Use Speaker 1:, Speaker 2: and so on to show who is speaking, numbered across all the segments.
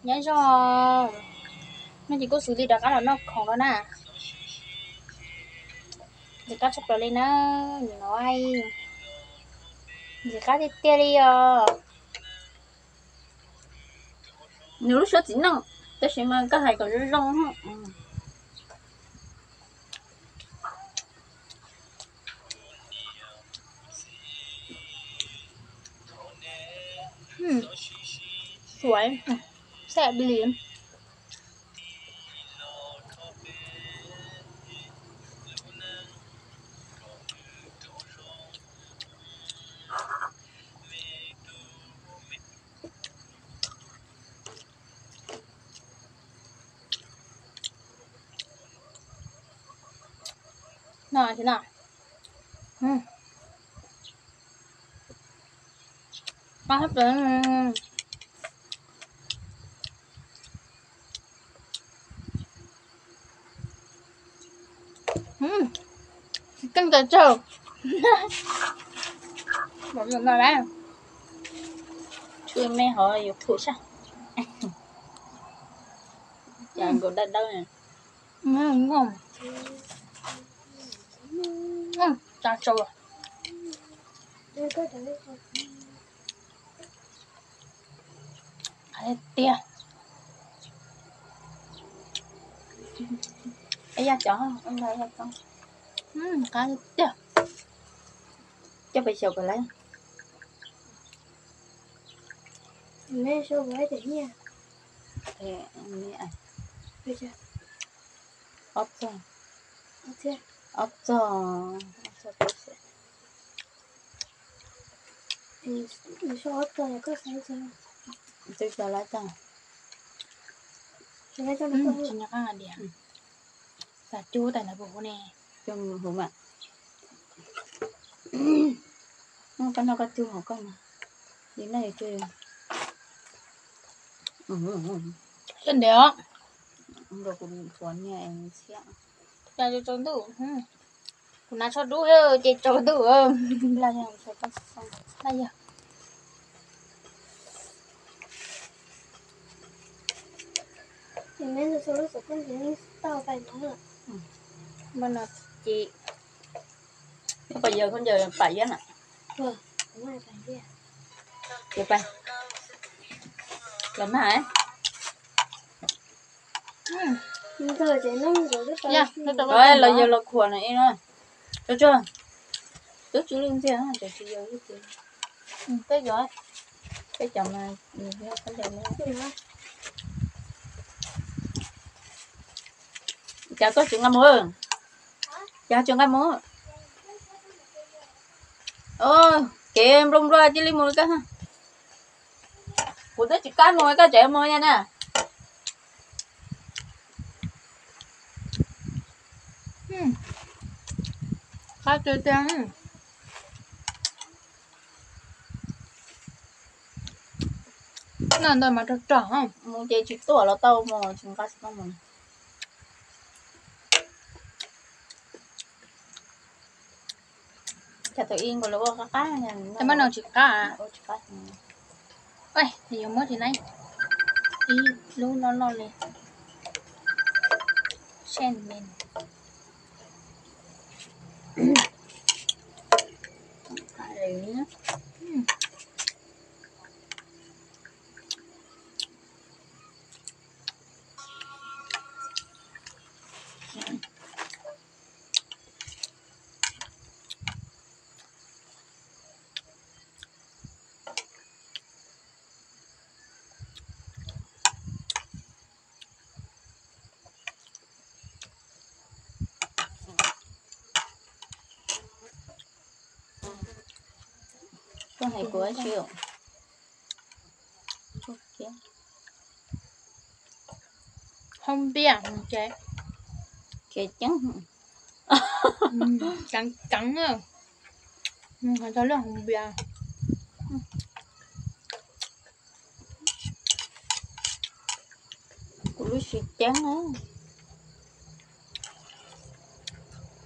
Speaker 1: nhớ cho nó chỉ có xử lý được cái là nó còn đó nè thì cắt sắp lên nó nhìn nó ai thì cắt thì tia đi
Speaker 2: nếu lúc chỉ năng tôi xem mà cái này còn rất rong
Speaker 1: sủi sẽ bị liền nào thế nào quá hấp dẫn căng cả trâu mọi người nói đấy
Speaker 2: chui mẹ họ dục thua sao chẳng có đất đâu nè
Speaker 1: ngon chả trâu à cái tia
Speaker 2: ấy da chó ông thấy không
Speaker 1: cái tia
Speaker 2: cho bây giờ cái lấy
Speaker 3: mẹ số vậy thì nha
Speaker 2: thì mẹ
Speaker 3: bây giờ
Speaker 2: ốp cho
Speaker 3: ok
Speaker 2: ốp cho
Speaker 3: thì số ốp cho này có sao sao
Speaker 2: tôi cho lấy cho
Speaker 3: cho nó cho nó có
Speaker 1: chỉ nhắc là điểm và chú tại là bố nè
Speaker 2: cho người hùng ạ nó có chưa học con mà đến này chơi
Speaker 1: chân đéo
Speaker 2: rồi cũng chuẩn nhà em sẽ
Speaker 1: là cho trốn đủ cũng nói cho đủ rồi chị trốn đủ là nhà sẽ có xong đây giờ
Speaker 3: thì mẹ số nó sẽ không thể tao phải nói là
Speaker 1: bên là chị
Speaker 2: bây giờ con giờ phải á nè
Speaker 3: không ai phải đi
Speaker 2: chụp bay làm hả
Speaker 3: nhưng giờ chỉ nó rồi cái
Speaker 1: nha
Speaker 3: tao
Speaker 1: nó tao
Speaker 2: rồi là giờ là khuẩn này thôi cho chưa trước chú linh chưa hả cho chị giờ cái
Speaker 1: tới rồi
Speaker 2: cái chồng này cái chồng này chào tôi chuyện ngâm mưa chào chuyện ngâm mưa kìa em rung ra chứ linh mưa cái ha của tôi chỉ cá mồi cá trẻ mồi nha nè
Speaker 1: cá tươi tươi nó mà tròn tròn không
Speaker 2: mua chơi chỉ tuổi là tao mà chúng ta sẽ không mình chả tự yên còn lúa cá nha
Speaker 1: em bắt đầu chỉ cá à
Speaker 2: chỉ cá
Speaker 1: ơi thì dùng mất thì này đi luôn nó lên sen lên
Speaker 2: con này của chịu ok
Speaker 1: không biết chế
Speaker 2: kệ trắng
Speaker 1: trắng trắng à phải cho nó không biết
Speaker 2: của lúc xịt trắng á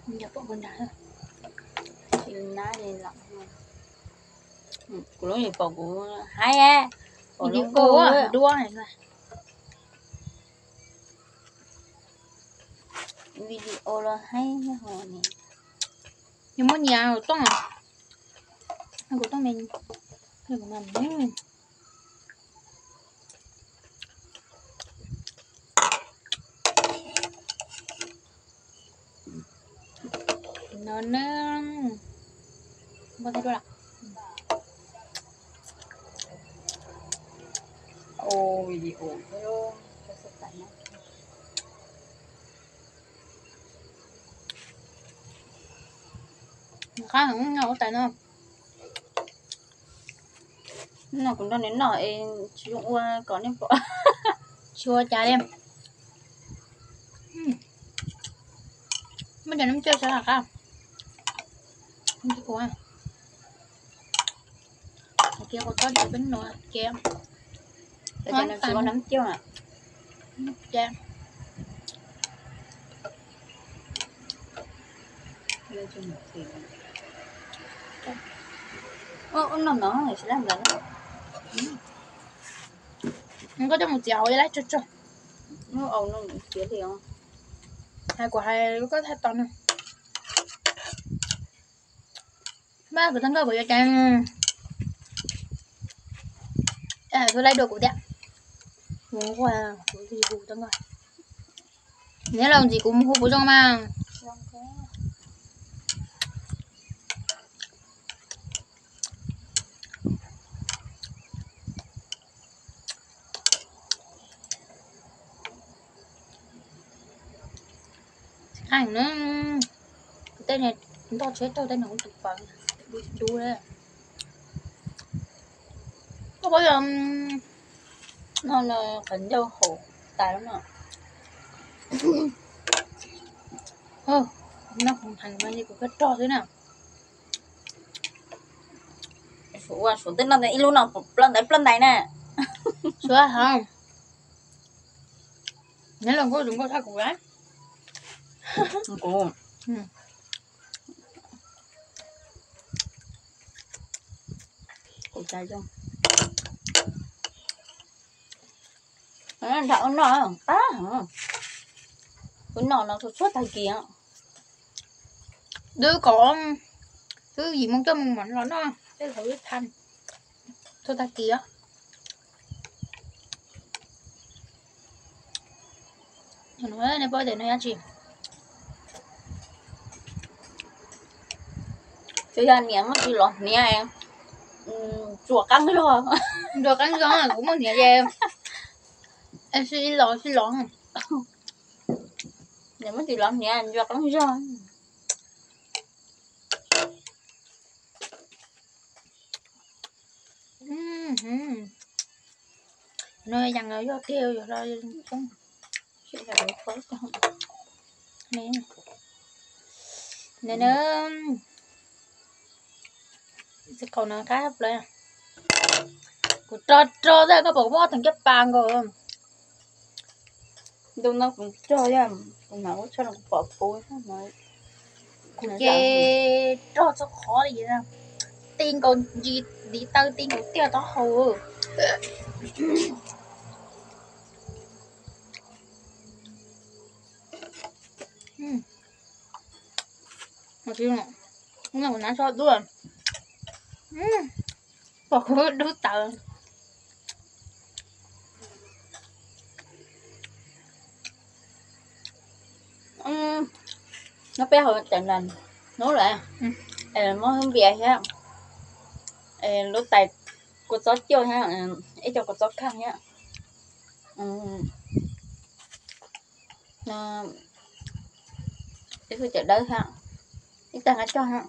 Speaker 1: nhập vào bên đá
Speaker 2: thì ná đi lặng của lúc này bỏ của hai á
Speaker 1: đi cô á đua này này
Speaker 2: video là hay hồ này.
Speaker 1: Nhưng mà nhà rồi tông à? Anh của tông mình, cái của mình. Nó bao nhiêu đô
Speaker 2: Ô video đó cho sắp tại nó.
Speaker 1: khá không ngầu tại nó
Speaker 2: Nó cũng đang đến nọ chúng có nên bỏ.
Speaker 1: chua chả đem bây giờ nó chơi sao hả không không chịu quá kia có gì bánh nữa kem
Speaker 2: Bây giờ nó chỉ có nấm chiêu à.
Speaker 1: kem
Speaker 2: Lên cho một thì nó này sẽ làm gì
Speaker 1: không có cho một chảo vậy đấy cho
Speaker 2: nó ầu nó chứa thì không
Speaker 1: hai quả hai có hai tòn này ba của thằng cơ của cho trang tôi lấy đồ của đẹp muốn quà của gì của thằng cơ nếu làm gì cũng mua của trong mang ảnh nó cái tên này chúng ta chết thôi tên nó cũng tục bằng chú đấy có bao giờ
Speaker 2: nó khẩn dâu khổ tài lắm ạ.
Speaker 1: nó không thành bao nhiêu của cái trò thế nào
Speaker 2: số tên lần này luôn nào lần này nè
Speaker 1: sửa không nếu lần có đừng có thay của gái
Speaker 2: cô cô trai không thảo nó hả cái nó xuất thay kia
Speaker 1: đứa con thứ gì mong cho mình nó cái thử thanh thôi ta kia nói này bao giờ nói gì
Speaker 2: chứ ra miếng nó đi lọt nè em chùa căng rồi
Speaker 1: được ăn gió là cũng muốn nhẹ về em xin lỗi
Speaker 2: nếu mà đi lọt nè em chùa căng rồi
Speaker 1: nơi dằn ở vô kêu rồi rồi không
Speaker 2: chuyện là đối phó không
Speaker 1: nè nè nữa sẽ còn nào cá hấp lên của trò ra cái bộ bó thằng chất bàn rồi
Speaker 2: đâu nó cũng cho ra cũng nấu cho nó bỏ phôi mà
Speaker 1: của chê trò cho khó gì ra tin còn gì đi tao tin của tiêu đó hầu mà kêu nè cũng là một nán sọt luôn bỏ cứ đứt tờ
Speaker 2: nó bé hơn chẳng lần nó lại nó không bịa ha lúc tay cô chó chơi ha ấy cho cô chó khăn nhá nó cái thứ chợ đấy ha chúng ta cho ha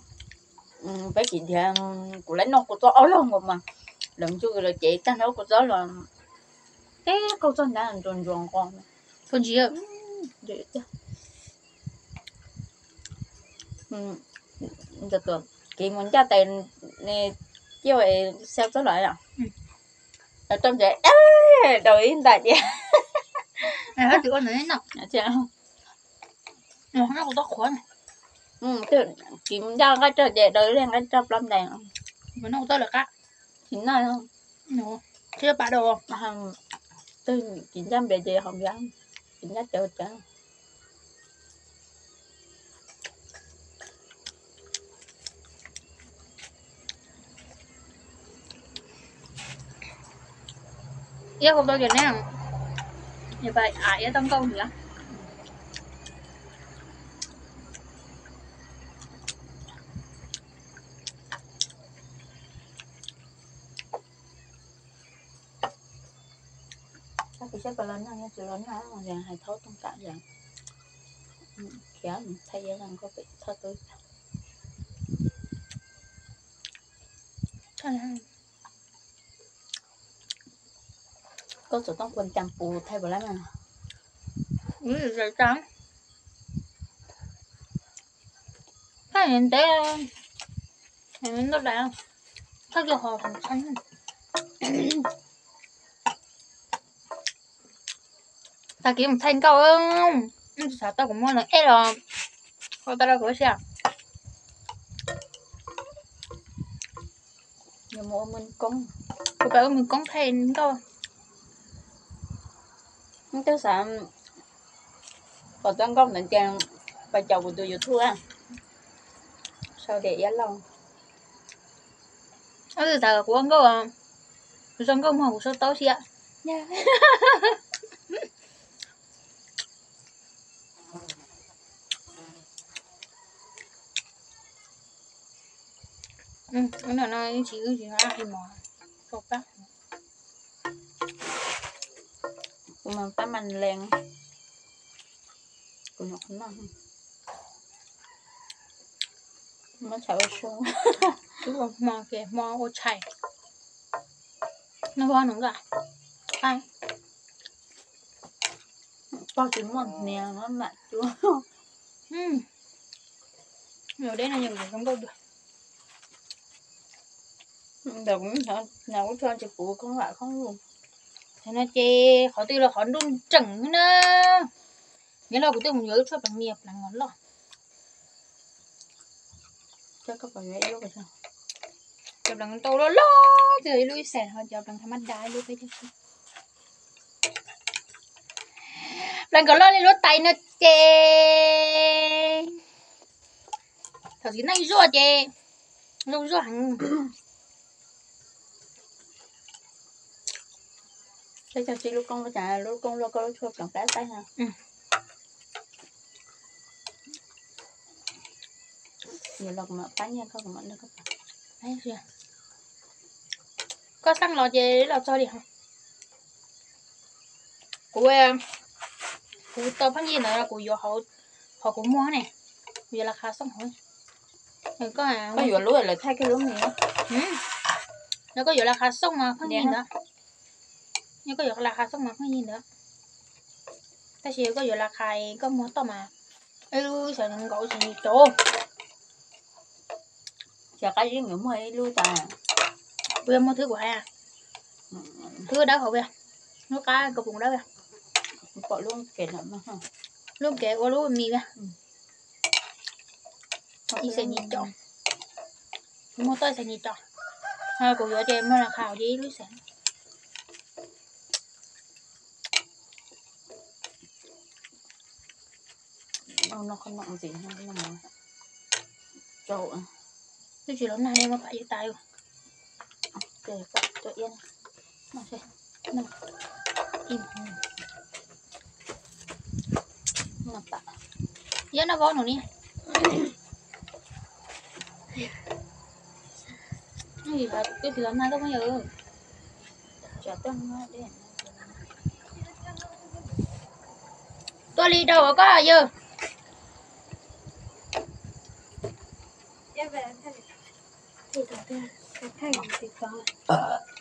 Speaker 2: phải chị thì của lấy nó của chó áo lông mà lần trước là chị ta nấu của chó là cái câu chó đã làm tròn tròn con
Speaker 1: con gì ạ
Speaker 2: được chứ được rồi chị muốn cho tiền nè chiêu ấy sao số lại à ở trong trẻ đổi in tại chị
Speaker 1: hết thì con này nọ
Speaker 2: chưa
Speaker 1: nó có tóc khó này
Speaker 2: chị muốn cho cái trời trẻ đổi lên cái trong lâm đèn
Speaker 1: mà nó có là cá
Speaker 2: chính này không
Speaker 1: nó chưa bắt đầu
Speaker 2: tôi 900 về chị không dám 900 chờ chứ
Speaker 1: Yêu không tôi chuyện này như vậy ai tấn công nữa.
Speaker 2: Thì sẽ có lớn nha, chỉ lớn ha, mà rằng hay thấu trong cả rằng khéo thay ra rằng có bị thơ tôi. Có số tông quần chăm phù thay vào lắm à.
Speaker 1: Rồi trắng. Cái này té nó đã các cái hồ thành xanh. Ta kiếm một thanh câu không? Sao tao cũng muốn là ế rồi. Thôi tao ra cửa xe.
Speaker 2: Nhưng mà mình cũng
Speaker 1: Cô bảo mình con thanh câu.
Speaker 2: không tới sao còn tấn công đến chàng và chồng của tôi vừa thua à. Sao để giá lòng
Speaker 1: Ở từ sao của con câu à? Xong câu mà của số tao xe. Cái này nó chỉ ra thì mà sốt bác.
Speaker 2: mà ta mình lên của nó sợ xuống
Speaker 1: Đúng rồi, mò kìa, mò ô chảy. Nó ngon nữa cả. Ai?
Speaker 2: bao chỉ một nè nó mặn chưa.
Speaker 1: Nhiều đấy là nhiều người không đâu được.
Speaker 2: Đúng nào cũng cho chị phụ không lại không luôn.
Speaker 1: Thế nên chị khó tiêu là khó đun trứng nữa. Nhớ là của tôi muốn nhớ cho bằng miệp là ngon lắm.
Speaker 2: Chắc các bạn nghe yêu rồi sao?
Speaker 1: Chụp bằng tô đó lo rồi lui xẻ họ chụp bằng tham ăn đái lui cái chứ. Lần có lo lên lốt tay nó chê. Thật sự này rùa chê. Lâu rùa hẳn.
Speaker 2: Thế cho chị lúc con có trả lúc con lo con chụp bằng cái tay hả? Nhiều lần mà cá nhân không mà nó có
Speaker 1: Đấy chưa? Có xăng lò chê lò cho đi hả? Của tao phát hiện là của họ cũng mua này. Bây giờ là khá xong rồi. Rồi có
Speaker 2: có vừa lúa lại thay cái lúa gì nữa.
Speaker 1: Nó có vừa là khá xong mà không nhìn nữa. Nhưng có vừa là khá xong mà không nhìn nữa. Ta chỉ có vừa là khai có mua tao mà. Ê lưu sợ thằng cậu sợ nhiệt chỗ.
Speaker 2: Chả cái gì nữa mới lưu ta.
Speaker 1: Bây giờ mua thứ của ai à? Thứ đó hậu bây nó cá cục vùng đó bây
Speaker 2: bỏ luôn kể lắm mà hả?
Speaker 1: Luôn kể qua luôn mì bây đi sẽ nhiệt chỗ. Mua tôi sẽ nhiệt chỗ. Hai của vừa trên mới là khảo gì lúc sáng.
Speaker 2: Nó không nặng gì nhưng mà trâu
Speaker 1: Tôi chỉ lớn này em mà phải với tay rồi.
Speaker 2: Kể cho yên nó xem
Speaker 1: Nè im
Speaker 2: nó tạ
Speaker 1: giá nó vón rồi nè. Cái gì vậy? Cái gì làm này đâu bao giờ
Speaker 2: trả tên nó đi.
Speaker 1: tôi đi đâu có à giờ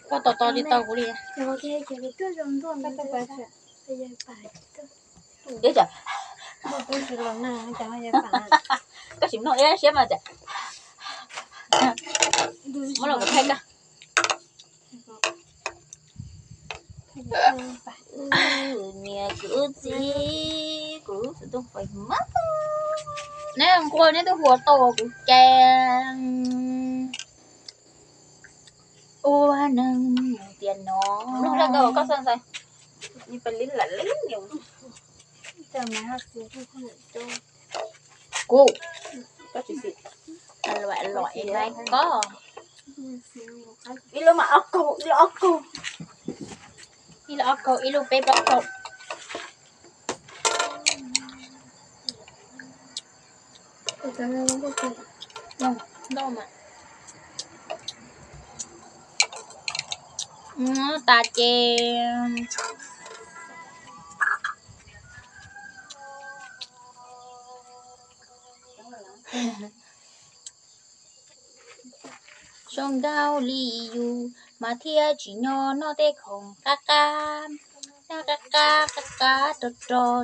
Speaker 1: có to đi tàu của đi
Speaker 2: Đấy chả cái chim nó ấy xem mà chả mỗi lần có thay cả nhà cửa gì cứ tôi phải mất
Speaker 1: nếu không coi nếu tôi hùa to của cha ô nâng tiền nó
Speaker 2: ra đâu có sân rồi như phải lính là lính nhiều
Speaker 3: Giờ mà học gì thì không được
Speaker 1: cô
Speaker 2: có chỉ xịt
Speaker 1: loại này có
Speaker 2: đi luôn mà ốc cô
Speaker 1: đi là ốc cầu ilu bếp ốc cầu không đâu mà ta chê sông cao li yu mà thia chỉ nhỏ nó tê không ca ca ca ca ca ca ca trò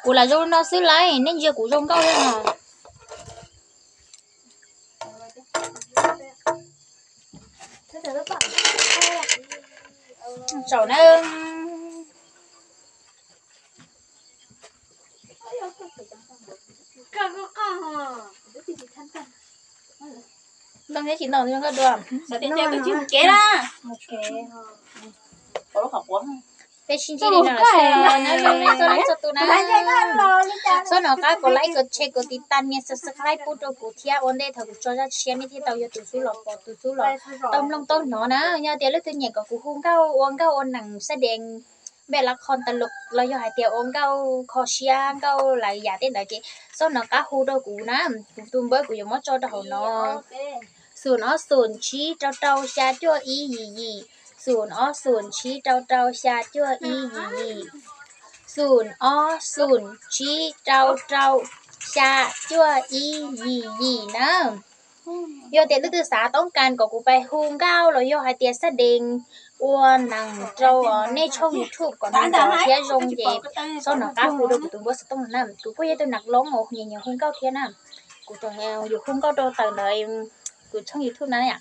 Speaker 1: của là do nó xứ lấy nên giờ của sông cao đấy mà sầu nó đang thấy chị nào thì nó được
Speaker 2: sao đi chơi cái chim kế đó
Speaker 3: ok
Speaker 2: có lúc học quá
Speaker 1: cái xin chị đi nào là nó rồi nên tôi lấy cho tôi số nó cái có like có check có tin tan nghe subscribe phụ cho cụ thia ổn đây thằng cho ra share mấy cái tàu giờ tụi số lọ bỏ tụi số lọ tôm lông tôm nó nè nha tiền lúc tôi nhảy có cụ hung cao ôn nằng sẽ đèn bé là con tật lục là do hai tiền ôn cao khó xia cao lại giả tên đại chị số nó cá hu đâu cụ nè tụi bơi cụ dùng mất cho đầu nó sườn nó sườn chí trâu xa chua ý gì sườn ó sườn chí trâu xa chua ý gì sườn ó sườn chí trâu xa chua ý gì nữa do tiền lúc từ xã tống can có cụ bài hung cao rồi do hai tiền xác định uôn nằng trâu ở nơi trong YouTube còn đang có phía rong gì sau nó cá hù đâu của tụi bố sẽ tông làm tụi có tôi nặc lóng một nhiều hung cao thiên nam của tụi nghèo dù hung cao đâu tầng đời của trong YouTube này à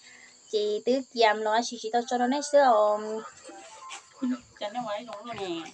Speaker 1: chị tứ kiềm nó chỉ tao cho nó nấy sữa
Speaker 2: chẳng nói đúng rồi nè